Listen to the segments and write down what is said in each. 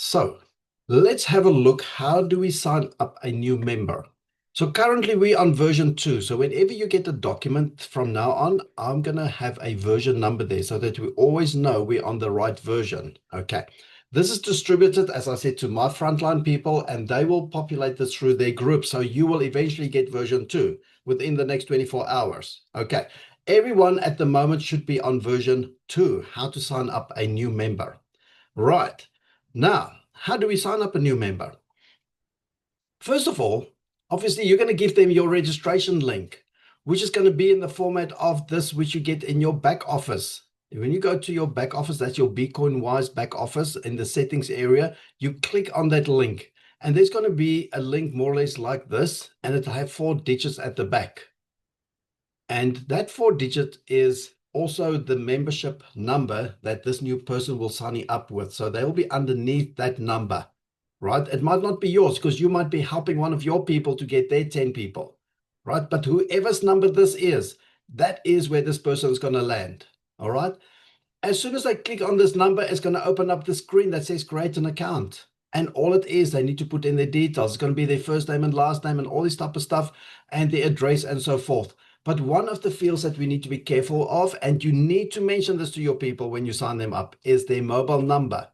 So let's have a look. How do we sign up a new member? So currently we're on version 2. So whenever you get a document from now on, I'm going to have a version number there so that we always know we're on the right version. Okay. This is distributed, as I said, to my frontline people, and they will populate this through their group. So you will eventually get version 2 within the next 24 hours. Okay. Everyone at the moment should be on version 2, how to sign up a new member. Right. Now, how do we sign up a new member? First of all, obviously, you're going to give them your registration link, which is going to be in the format of this, which you get in your back office. When you go to your back office, that's your BcoinWise back office in the settings area, you click on that link. And there's going to be a link more or less like this, and it'll have 4 digits at the back. And that 4-digit is also the membership number that this new person will sign up with. So they will be underneath that number, right? It might not be yours because you might be helping one of your people to get their 10 people, right? But whoever's number this is, that is where this person is going to land, all right? As soon as I click on this number, it's going to open up the screen that says create an account. And all it is, they need to put in their details. It's going to be their first name and last name and all this type of stuff and the address and so forth. But one of the fields that we need to be careful of, and you need to mention this to your people when you sign them up, is their mobile number.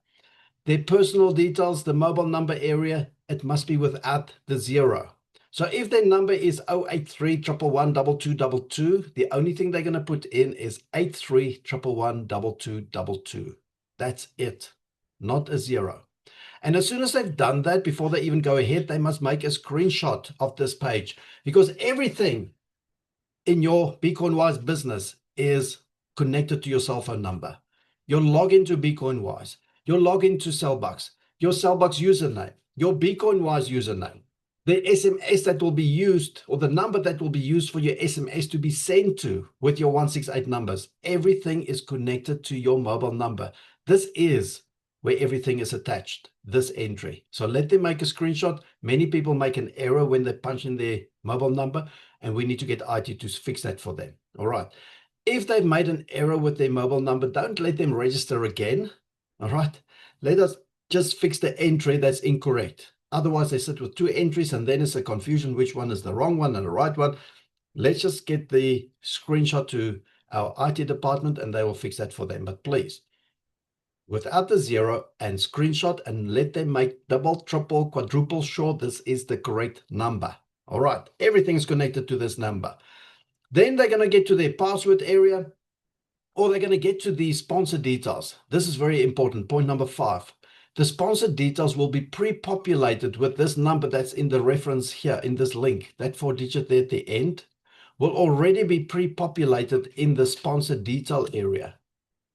Their personal details, the mobile number area, it must be without the 0. So if their number is 083 111 2222, the only thing they're going to put in is 83 111 2222. That's it, not a 0. And as soon as they've done that, before they even go ahead, they must make a screenshot of this page, because everything in your BcoinWise business is connected to your cell phone number. Your login to BcoinWise, your login to Cellbucks, your Cellbucks username, your BcoinWise username, the SMS that will be used, or the number that will be used for your SMS to be sent to with your 168 numbers. Everything is connected to your mobile number. This is where everything is attached, this entry. So let them make a screenshot. Many people make an error when they punch in their mobile number, and we need to get IT to fix that for them. All right. If they've made an error with their mobile number, don't let them register again. All right. Let us just fix the entry that's incorrect. Otherwise, they sit with 2 entries, and then it's a confusion which one is the wrong one and the right one. Let's just get the screenshot to our IT department, and they will fix that for them. But please, without the 0 and screenshot, and let them make double, triple, quadruple sure this is the correct number. All right, everything's connected to this number. Then they're going to get to their password area, or they're going to get to the sponsor details. This is very important. Point number 5. The sponsor details will be pre-populated with this number that's in the reference here in this link. That 4-digit there at the end will already be pre-populated in the sponsor detail area.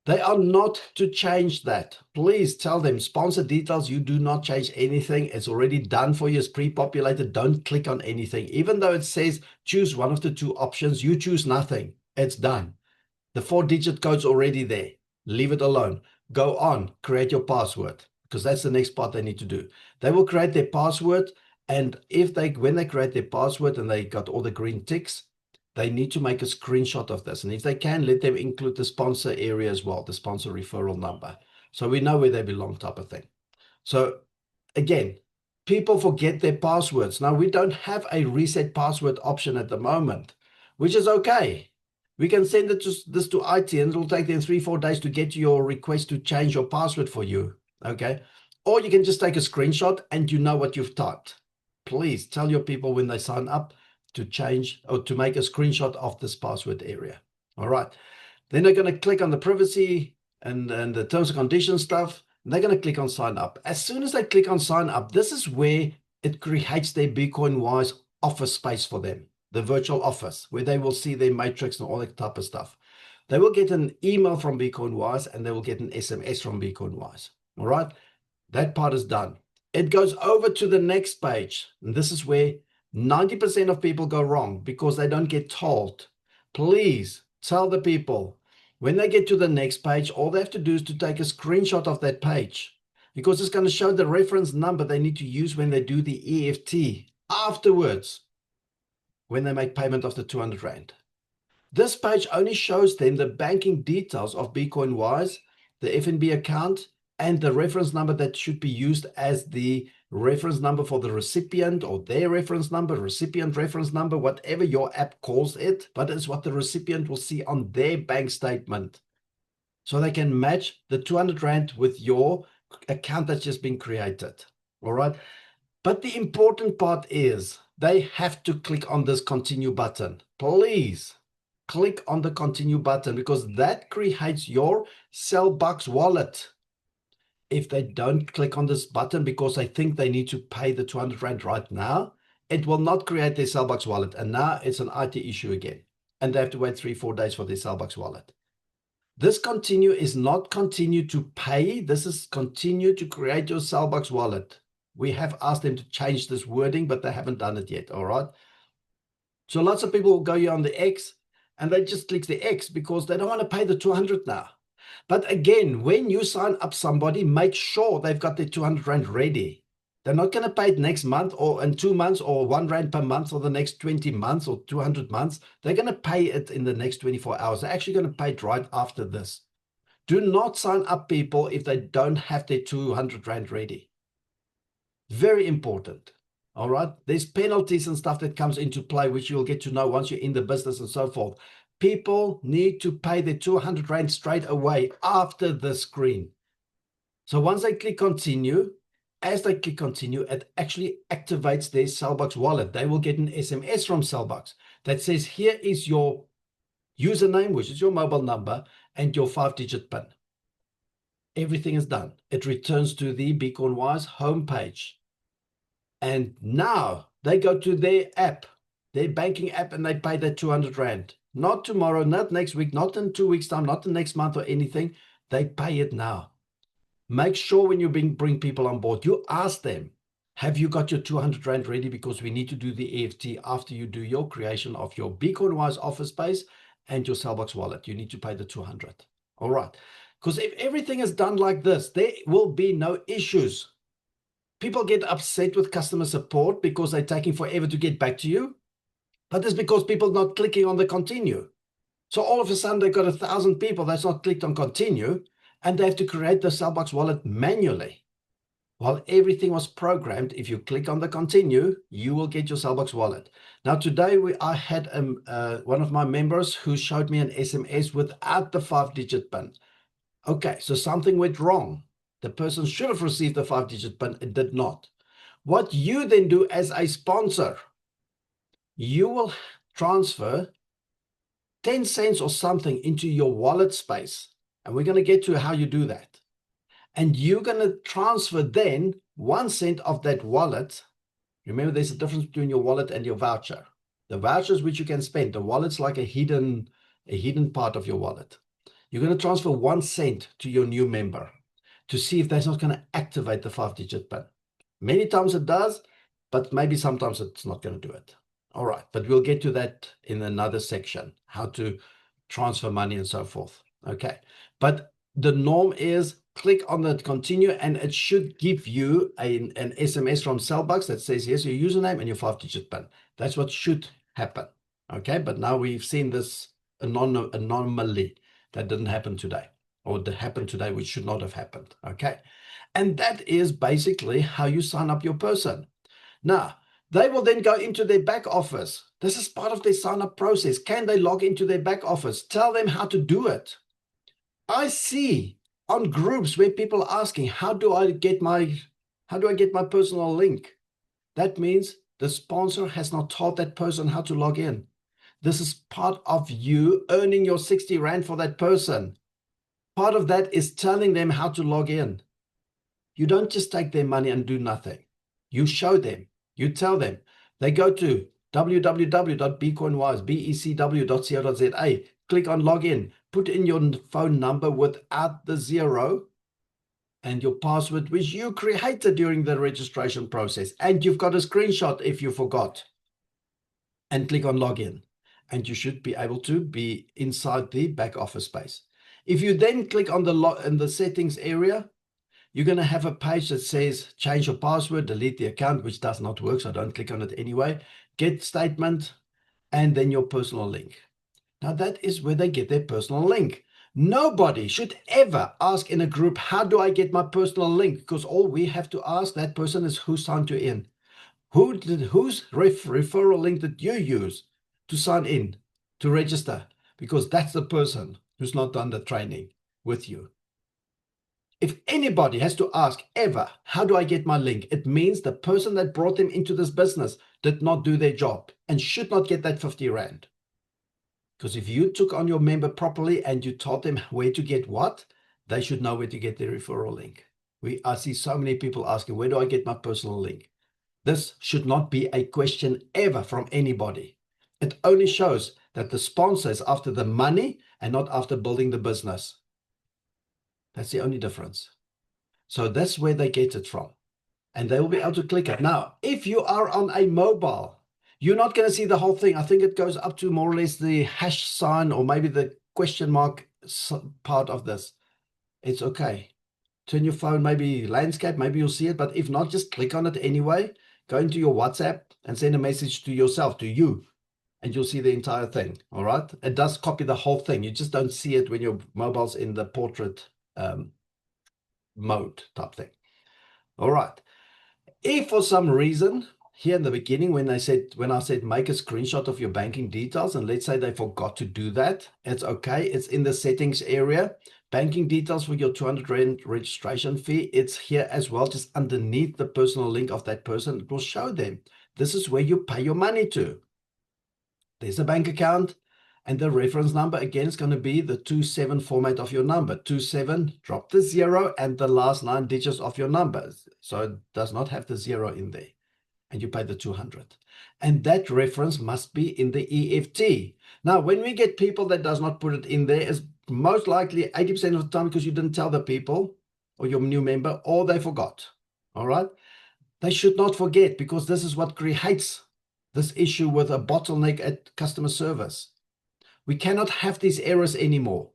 They are not to change that. Please tell them sponsor details, you do not change anything. It's already done for you. It's pre-populated. Don't click on anything. Even though it says choose one of the 2 options, you choose nothing. It's done. The 4-digit code's already there. Leave it alone. Go on, create your password, because that's the next part they need to do. They will create their password, and when they create their password and they got all the green ticks, they need to make a screenshot of this. And if they can, let them include the sponsor area as well, the sponsor referral number. So we know where they belong, type of thing. So again, people forget their passwords. Now, we don't have a reset password option at the moment, which is okay. We can send this to IT, and it will take them 3-4 days to get your request to change your password for you. Okay. Or you can just take a screenshot and you know what you've typed. Please tell your people when they sign up to change or to make a screenshot of this password area. All right. Then they're going to click on the privacy and the terms and conditions stuff. And they're going to click on sign up. As soon as they click on sign up, this is where it creates their BcoinWise office space for them, the virtual office, where they will see their matrix and all that type of stuff. They will get an email from BcoinWise, and they will get an SMS from BcoinWise. All right. That part is done. It goes over to the next page. And this is where 90% of people go wrong, because they don't get told. Please tell the people when they get to the next page, all they have to do is to take a screenshot of that page, because it's going to show the reference number they need to use when they do the EFT afterwards, when they make payment of the 200 Rand. This page only shows them the banking details of BcoinWise, the FNB account, and the reference number that should be used as the reference number for the recipient, or their reference number, recipient reference number, whatever your app calls it, but it's what the recipient will see on their bank statement. So they can match the 200 Rand with your account that's just been created. All right. But the important part is they have to click on this continue button. Please click on the continue button, because that creates your Cellbox wallet. If they don't click on this button because they think they need to pay the 200 Rand right now, it will not create their Cellbox wallet. And now it's an IT issue again. And they have to wait 3-4 days for their Cellbox wallet. This continue is not continue to pay. This is continue to create your Cellbox wallet. We have asked them to change this wording, but they haven't done it yet. All right. So lots of people will go here on the X and they just click the X because they don't want to pay the 200 now. But again, when you sign up somebody, make sure they've got their 200 Rand ready. They're not going to pay it next month or in 2 months or 1 Rand per month for the next 20 months or 200 months. They're going to pay it in the next 24 hours. They're actually going to pay it right after this. Do not sign up people if they don't have their 200 Rand ready. Very important. All right. There's penalties and stuff that comes into play, which you'll get to know once you're in the business and so forth. People need to pay their 200 Rand straight away after the screen. So once they click continue, as they click continue, it actually activates their Cellbox wallet. They will get an SMS from Cellbox that says, here is your username, which is your mobile number, and your 5-digit PIN. Everything is done. It returns to the BeConWise homepage. And now they go to their app, their banking app, and they pay their 200 Rand. Not tomorrow, not next week, not in 2 weeks' time, not the next month or anything. They pay it now. Make sure when you bring people on board, you ask them, have you got your 200 Rand ready? Because we need to do the EFT after you do your creation of your BeConWise office space and your Cellbox wallet. You need to pay the 200. All right. Because if everything is done like this, there will be no issues. People get upset with customer support because they're taking forever to get back to you. But it's because people are not clicking on the continue. So all of a sudden, they've got 1,000 people that's not clicked on continue, and they have to create the Cellbox wallet manually. While everything was programmed, if you click on the continue, you will get your Cellbox wallet. Now, today, I had one of my members who showed me an SMS without the 5-digit PIN. Okay, so something went wrong. The person should have received the 5-digit PIN. It did not. What you then do as a sponsor, you will transfer 10 cents or something into your wallet space. And we're going to get to how you do that. And you're going to transfer then 1 cent of that wallet. Remember, there's a difference between your wallet and your voucher. The vouchers which you can spend, the wallet's like a hidden part of your wallet. You're going to transfer 1 cent to your new member to see if that's not going to activate the 5-digit PIN. Many times it does, but maybe sometimes it's not going to do it. All right, but we'll get to that in another section, how to transfer money and so forth. Okay, but the norm is click on the continue and it should give you an SMS from Cellbox that says, here's your username and your 5-digit PIN. That's what should happen. Okay, but now we've seen this anomaly that didn't happen today, or that happened today, which should not have happened. Okay, and that is basically how you sign up your person. Now, they will then go into their back office. This is part of their sign-up process. Can they log into their back office? Tell them how to do it. I see on groups where people are asking, how do I get my personal link? That means the sponsor has not taught that person how to log in. This is part of you earning your 60 Rand for that person. Part of that is telling them how to log in. You don't just take their money and do nothing. You show them. You tell them. They go to www.beconwise.becw.co.za, click on login, put in your phone number without the 0 and your password, which you created during the registration process. And you've got a screenshot if you forgot. And click on login. And you should be able to be inside the back office space. If you then click on in the settings area, you're going to have a page that says change your password, delete the account, which does not work, so don't click on it anyway. Get statement, and then your personal link. Now that is where they get their personal link. Nobody should ever ask in a group, how do I get my personal link? Because all we have to ask that person is who signed you in. Whose referral link did you use to sign in, to register? Because that's the person who's not done the training with you. If anybody has to ask ever, how do I get my link? It means the person that brought them into this business did not do their job and should not get that 50 Rand. Because if you took on your member properly and you taught them where to get what, they should know where to get their referral link. I see so many people asking, where do I get my personal link? This should not be a question ever from anybody. It only shows that the sponsor is after the money and not after building the business. That's the only difference. So that's where they get it from. And they will be able to click it. Now, if you are on a mobile, you're not going to see the whole thing. I think it goes up to more or less the hash sign or maybe the question mark part of this. It's okay. Turn your phone, maybe landscape, maybe you'll see it. But if not, just click on it anyway. Go into your WhatsApp and send a message to yourself, to you, and you'll see the entire thing. All right. It does copy the whole thing. You just don't see it when your mobile's in the portrait mode type thing. All right. If for some reason here in the beginning, when I said make a screenshot of your banking details, and let's say they forgot to do that, it's okay. It's in the settings area. Banking details for your 200 Rand registration fee. It's here as well, just underneath the personal link of that person. It will show them this is where you pay your money to. There's a bank account, and the reference number again is going to be the 27 format of your number. 27, drop the 0 and the last 9 digits of your numbers. So it does not have the 0 in there. And you pay the 200. And that reference must be in the EFT. Now, when we get people that does not put it in there, it's most likely 80% of the time because you didn't tell the people or your new member, or they forgot. All right. They should not forget, because this is what creates this issue with a bottleneck at customer service. We cannot have these errors anymore.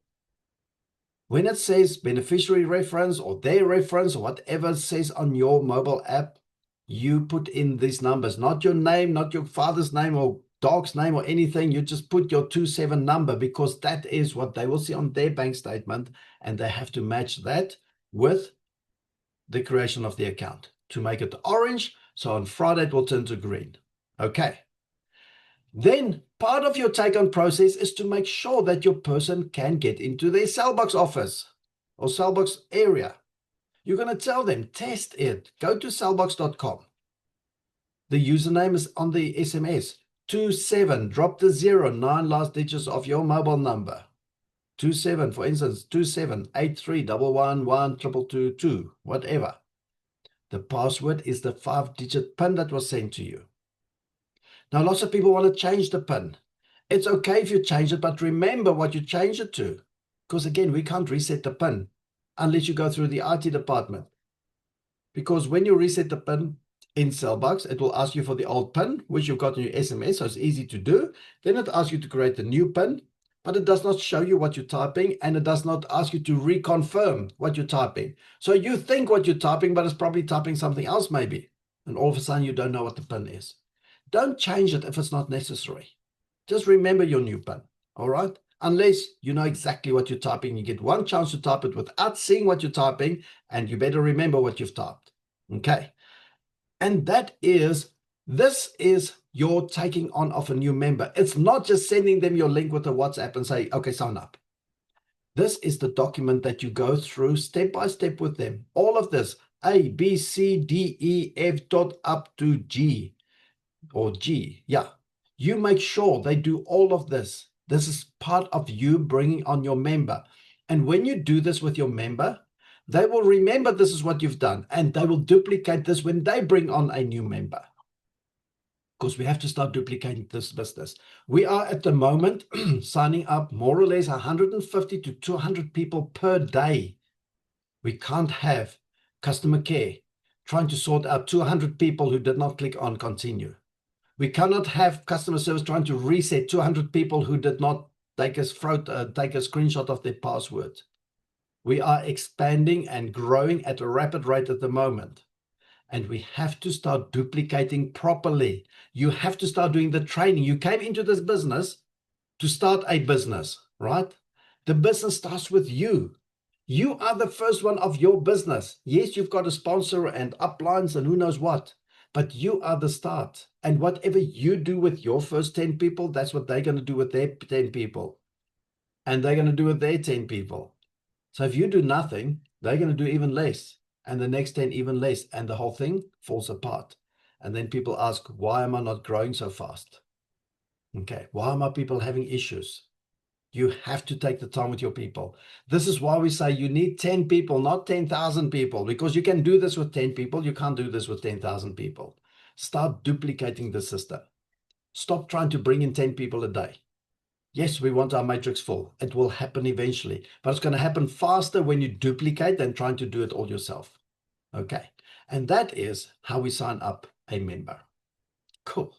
When it says beneficiary reference or their reference or whatever it says on your mobile app, you put in these numbers, not your name, not your father's name or dog's name or anything. You just put your 27 number, because that is what they will see on their bank statement, and they have to match that with the creation of the account to make it orange. So on Friday it will turn to green. Okay. Then part of your take-on process is to make sure that your person can get into their Cellbox office or Cellbox area. You're going to tell them, test it. Go to cellbox.com. The username is on the SMS. 27, drop the 0, 9 last digits of your mobile number. 27, for instance, 2783111222, whatever. The password is the 5-digit PIN that was sent to you. Now, lots of people want to change the PIN. It's okay if you change it, but remember what you change it to. Because again, we can't reset the PIN unless you go through the IT department. Because when you reset the PIN in Cellbox, it will ask you for the old PIN, which you've got in your SMS, so it's easy to do. Then it asks you to create a new PIN, but it does not show you what you're typing, and it does not ask you to reconfirm what you're typing. So you think what you're typing, but it's probably typing something else maybe. And all of a sudden you don't know what the PIN is. Don't change it if it's not necessary. Just remember your new PIN, all right? Unless you know exactly what you're typing. You get one chance to type it without seeing what you're typing, and you better remember what you've typed, okay? And this is your taking on of a new member. It's not just sending them your link with a WhatsApp and say, okay, sign up. This is the document that you go through step by step with them. All of this, A, B, C, D, E, F, dot up to G. Or G, yeah. You make sure they do all of this. This is part of you bringing on your member. And when you do this with your member, they will remember this is what you've done, and they will duplicate this when they bring on a new member. Because we have to start duplicating this business. We are at the moment signing up more or less 150 to 200 people per day. We can't have customer care trying to sort out 200 people who did not click on continue. We cannot have customer service trying to reset 200 people who did not take a screenshot of their password. We are expanding and growing at a rapid rate at the moment. And we have to start duplicating properly. You have to start doing the training. You came into this business to start a business, right? The business starts with you. You are the first one of your business. Yes, you've got a sponsor and uplines and who knows what, but you are the start. And whatever you do with your first 10 people, that's what they're going to do with their 10 people. And they're going to do with their 10 people. So if you do nothing, they're going to do even less. And the next 10 even less. And the whole thing falls apart. And then people ask, why am I not growing so fast? Okay, why are my people having issues? You have to take the time with your people. This is why we say you need 10 people, not 10,000 people, because you can do this with 10 people. You can't do this with 10,000 people. Start duplicating the system. Stop trying to bring in 10 people a day. Yes, we want our matrix full. It will happen eventually, but it's going to happen faster when you duplicate than trying to do it all yourself. Okay. And that is how we sign up a member. Cool.